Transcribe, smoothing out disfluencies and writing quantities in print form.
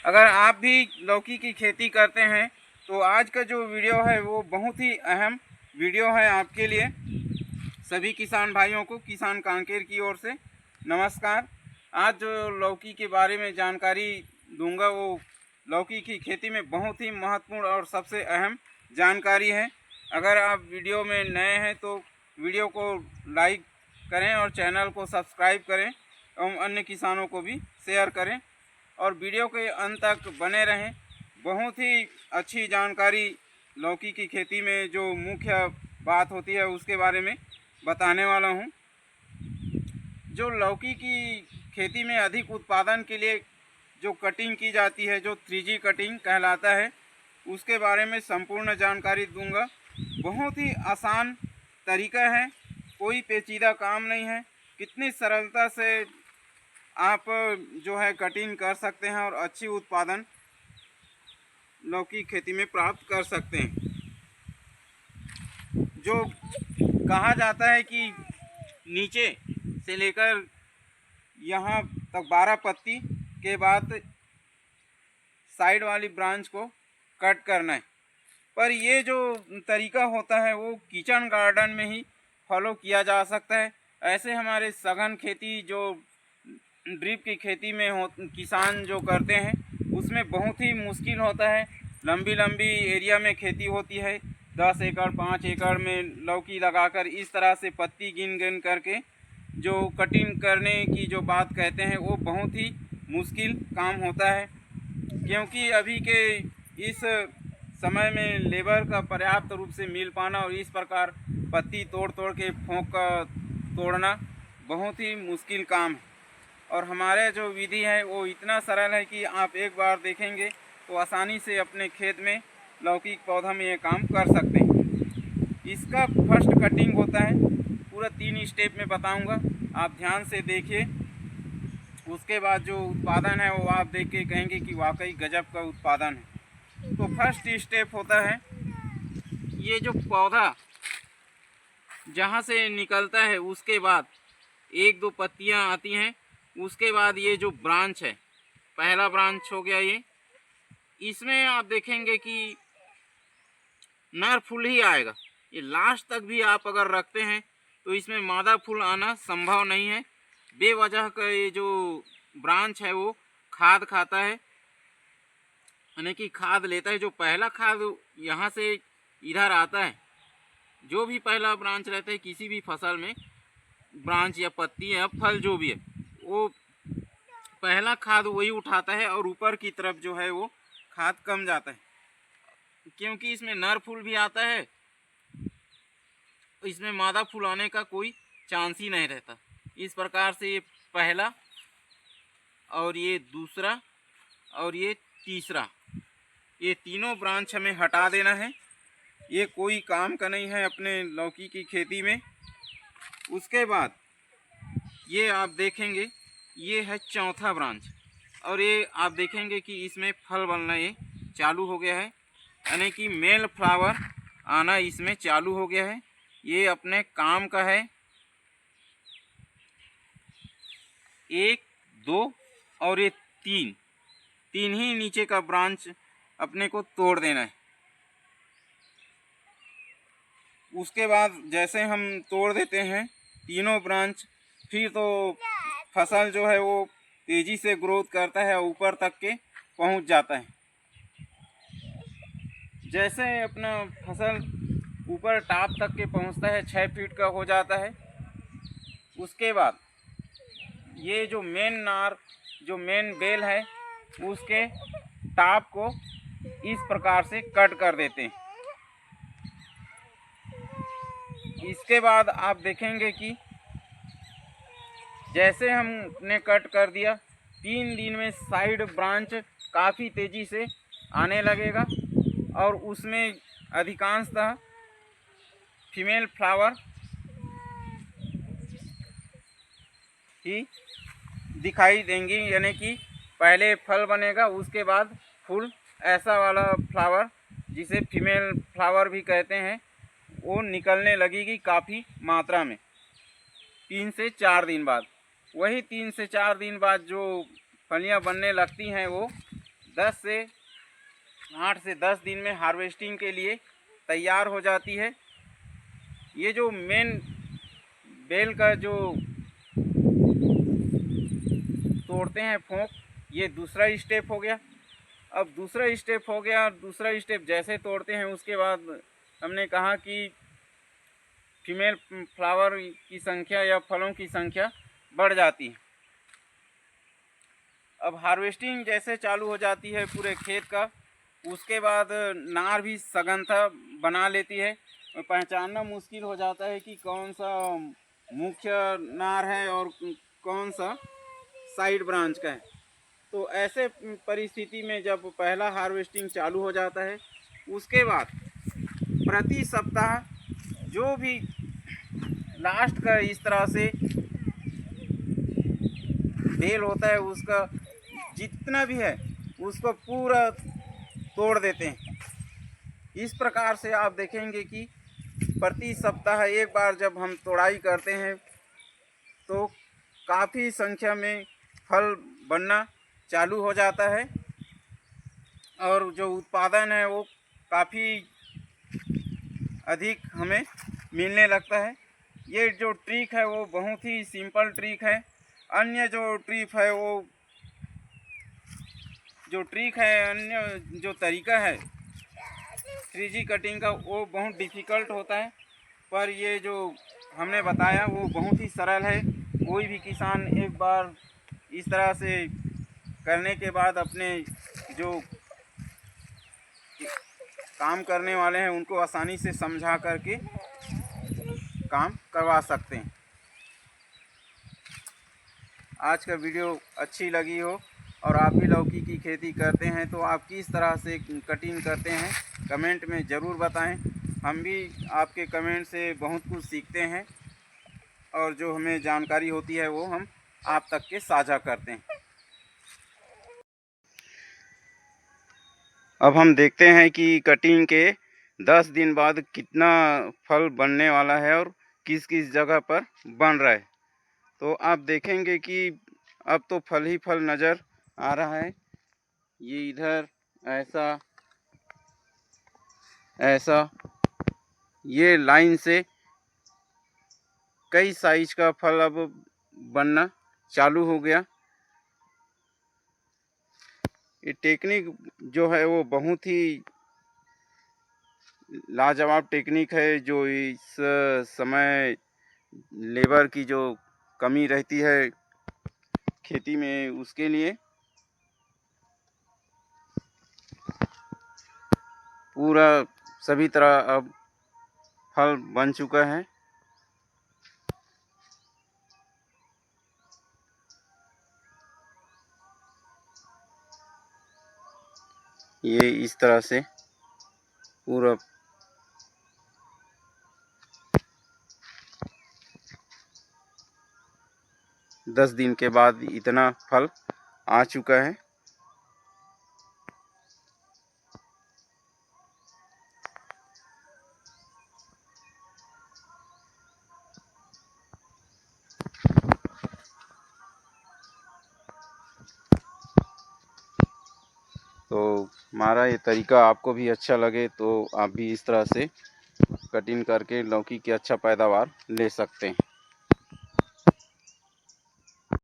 अगर आप भी लौकी की खेती करते हैं तो आज का जो वीडियो है वो बहुत ही अहम वीडियो है आपके लिए। सभी किसान भाइयों को किसान कांकेर की ओर से नमस्कार। आज जो लौकी के बारे में जानकारी दूंगा वो लौकी की खेती में बहुत ही महत्वपूर्ण और सबसे अहम जानकारी है। अगर आप वीडियो में नए हैं तो वीडियो को लाइक करें और चैनल को सब्सक्राइब करें एवं अन्य किसानों को भी शेयर करें और वीडियो के अंत तक बने रहें। बहुत ही अच्छी जानकारी लौकी की खेती में जो मुख्य बात होती है उसके बारे में बताने वाला हूं। जो लौकी की खेती में अधिक उत्पादन के लिए जो कटिंग की जाती है, जो 3G कटिंग कहलाता है, उसके बारे में संपूर्ण जानकारी दूंगा। बहुत ही आसान तरीका है, कोई पेचीदा काम नहीं है। कितनी सरलता से आप जो है कटिंग कर सकते हैं और अच्छी उत्पादन लौकी खेती में प्राप्त कर सकते हैं। जो कहा जाता है कि नीचे से लेकर यहाँ तक 12 पत्ती के बाद साइड वाली ब्रांच को कट करना है, पर ये जो तरीका होता है वो किचन गार्डन में ही फॉलो किया जा सकता है। ऐसे हमारे सघन खेती जो ड्रिप की खेती में किसान जो करते हैं उसमें बहुत ही मुश्किल होता है। लंबी लंबी एरिया में खेती होती है, 10 एकड़ 5 एकड़ में लौकी लगाकर इस तरह से पत्ती गिन गिन करके जो कटिंग करने की जो बात कहते हैं वो बहुत ही मुश्किल काम होता है, क्योंकि अभी के इस समय में लेबर का पर्याप्त रूप से मिल पाना और इस प्रकार पत्ती तोड़ तोड़ के फोंक कर तोड़ना बहुत ही मुश्किल काम है। और हमारे जो विधि है वो इतना सरल है कि आप एक बार देखेंगे तो आसानी से अपने खेत में लौकी के पौधा में ये काम कर सकते हैं। इसका फर्स्ट कटिंग होता है, पूरा 3 स्टेप में बताऊंगा, आप ध्यान से देखिए। उसके बाद जो उत्पादन है वो आप देख के कहेंगे कि वाकई गजब का उत्पादन है। तो फर्स्ट स्टेप होता है, ये जो पौधा जहाँ से निकलता है उसके बाद 1-2 पत्तियाँ आती हैं, उसके बाद ये जो ब्रांच है, पहला ब्रांच हो गया ये, इसमें आप देखेंगे कि नर फूल ही आएगा। ये लास्ट तक भी आप अगर रखते हैं तो इसमें मादा फूल आना संभव नहीं है। बेवजह का ये जो ब्रांच है वो खाद खाता है, यानी कि खाद लेता है। जो पहला खाद यहाँ से इधर आता है, जो भी पहला ब्रांच रहता है किसी भी फसल में, ब्रांच या पत्ती या फल जो भी है, वो पहला खाद वही उठाता है और ऊपर की तरफ जो है वो खाद कम जाता है, क्योंकि इसमें नर फूल भी आता है, इसमें मादा फूल आने का कोई चांस ही नहीं रहता। इस प्रकार से ये पहला और ये दूसरा और ये तीसरा, ये तीनों ब्रांच हमें हटा देना है। ये कोई काम का नहीं है अपने लौकी की खेती में। उसके बाद ये आप देखेंगे ये है चौथा ब्रांच, और ये आप देखेंगे कि इसमें फल बनना ये चालू हो गया है, यानी कि मेल फ्लावर आना इसमें चालू हो गया है। ये अपने काम का है। 1 2 और ये 3 ही नीचे का ब्रांच अपने को तोड़ देना है। उसके बाद जैसे हम तोड़ देते हैं तीनों ब्रांच, फिर तो फसल जो है वो तेज़ी से ग्रोथ करता है, ऊपर तक के पहुंच जाता है। जैसे अपना फसल ऊपर टॉप तक के पहुंचता है, 6 फीट का हो जाता है, उसके बाद ये जो मेन नार, जो मेन बेल है, उसके टॉप को इस प्रकार से कट कर देते हैं। इसके बाद आप देखेंगे कि जैसे हमने कट कर दिया, 3 दिन में साइड ब्रांच काफ़ी तेज़ी से आने लगेगा और उसमें अधिकांशतः फीमेल फ्लावर ही दिखाई देंगी, यानी कि पहले फल बनेगा उसके बाद फूल। ऐसा वाला फ्लावर जिसे फीमेल फ्लावर भी कहते हैं वो निकलने लगेगी काफ़ी मात्रा में 3 से 4 दिन बाद। वही 3 से 4 दिन बाद जो फलियां बनने लगती हैं वो 8 से 10 दिन में हार्वेस्टिंग के लिए तैयार हो जाती है। ये जो मेन बेल का जो तोड़ते हैं फोक, ये दूसरा स्टेप हो गया। अब दूसरा स्टेप जैसे तोड़ते हैं उसके बाद हमने कहा कि फीमेल फ्लावर की संख्या या फलों की संख्या बढ़ जाती है। अब हार्वेस्टिंग जैसे चालू हो जाती है पूरे खेत का, उसके बाद नार भी सघनता बना लेती है। पहचानना मुश्किल हो जाता है कि कौन सा मुख्य नार है और कौन सा साइड ब्रांच का है। तो ऐसे परिस्थिति में जब पहला हार्वेस्टिंग चालू हो जाता है, उसके बाद प्रति सप्ताह जो भी लास्ट का इस तरह से बेल होता है, उसका जितना भी है उसको पूरा तोड़ देते हैं। इस प्रकार से आप देखेंगे कि प्रति सप्ताह एक बार जब हम तोड़ाई करते हैं तो काफ़ी संख्या में फल बनना चालू हो जाता है और जो उत्पादन है वो काफ़ी अधिक हमें मिलने लगता है। ये जो ट्रिक है वो बहुत ही सिंपल ट्रिक है। अन्य जो तरीका है 3G कटिंग का, वो बहुत डिफ़िकल्ट होता है, पर ये जो हमने बताया वो बहुत ही सरल है। कोई भी किसान एक बार इस तरह से करने के बाद अपने जो काम करने वाले हैं उनको आसानी से समझा करके काम करवा सकते हैं। आज का वीडियो अच्छी लगी हो और आप भी लौकी की खेती करते हैं तो आप किस तरह से कटिंग करते हैं कमेंट में ज़रूर बताएं। हम भी आपके कमेंट से बहुत कुछ सीखते हैं और जो हमें जानकारी होती है वो हम आप तक के साझा करते हैं। अब हम देखते हैं कि कटिंग के 10 दिन बाद कितना फल बनने वाला है और किस किस जगह पर बन रहा है। तो आप देखेंगे कि अब तो फल ही फल नज़र आ रहा है। ये इधर ऐसा ये लाइन से कई साइज का फल अब बनना चालू हो गया। ये टेक्निक जो है वो बहुत ही लाजवाब टेक्निक है, जो इस समय लेबर की जो कमी रहती है खेती में उसके लिए पूरा सभी तरह अब फल बन चुका है। ये इस तरह से पूरा दस दिन के बाद इतना फल आ चुका है। तो हमारा ये तरीका आपको भी अच्छा लगे तो आप भी इस तरह से कटिंग करके लौकी की अच्छा पैदावार ले सकते हैं।